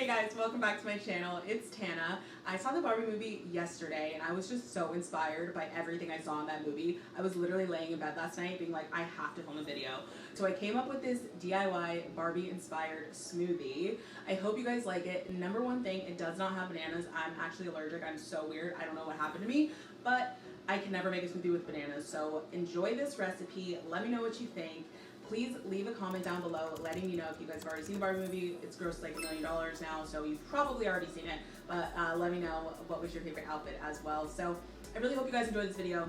Hey guys, welcome back to my channel. It's Tana. I saw the Barbie movie yesterday and I was just so inspired by everything I saw in that movie. I was literally laying in bed last night being like, I have to film a video. So I came up with this DIY Barbie inspired smoothie. I hope you guys like it. Number one thing, it does not have bananas. I'm actually allergic. I'm so weird. I don't know what happened to me, but I can never make a smoothie with bananas. So enjoy this recipe. Let me know what you think. Please leave a comment down below letting me know if you guys have already seen the Barbie movie. It's grossed like $1 million now, so you've probably already seen it. But let me know what was your favorite outfit as well. So I really hope you guys enjoyed this video.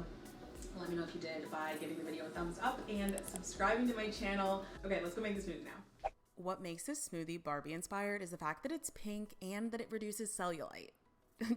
Let me know if you did by giving the video a thumbs up and subscribing to my channel. Okay, let's go make this smoothie now. What makes this smoothie Barbie inspired is the fact that it's pink and that it reduces cellulite.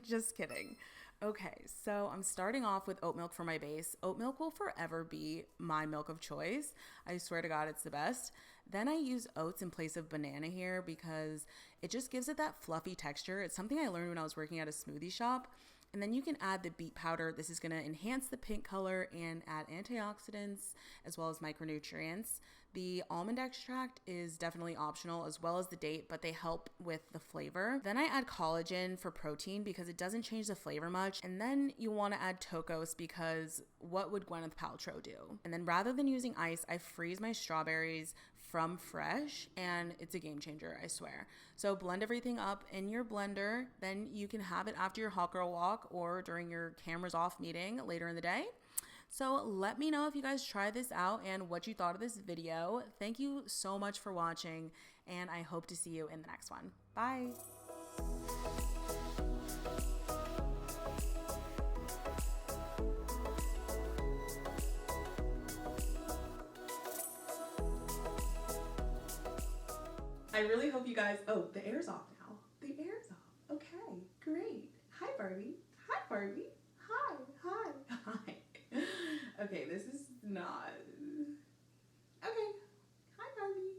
Just kidding. Okay, so I'm starting off with oat milk for my base. Oat milk will forever be my milk of choice. I swear to God, it's the best. Then I use oats in place of banana here because it just gives it that fluffy texture. It's something I learned when I was working at a smoothie shop. And then you can add the beet powder. This is going to enhance the pink color and add antioxidants as well as micronutrients. The almond extract is definitely optional as well as the date, but they help with the flavor. Then I add collagen for protein because it doesn't change the flavor much. And then you want to add tocos because what would Gwyneth Paltrow do? And then rather than using ice, I freeze my strawberries from fresh and it's a game changer, I swear. So blend everything up in your blender. Then you can have it after your hot girl walk or during your cameras off meeting later in the day. So let me know if you guys try this out and what you thought of this video. Thank you so much for watching and I hope to see you in the next one. Bye. I really hope you guys, oh, the air's off now. The air's off. Okay, great. Hi, Barbie. Hi, Barbie. Hi, hi, hi. Okay, this is not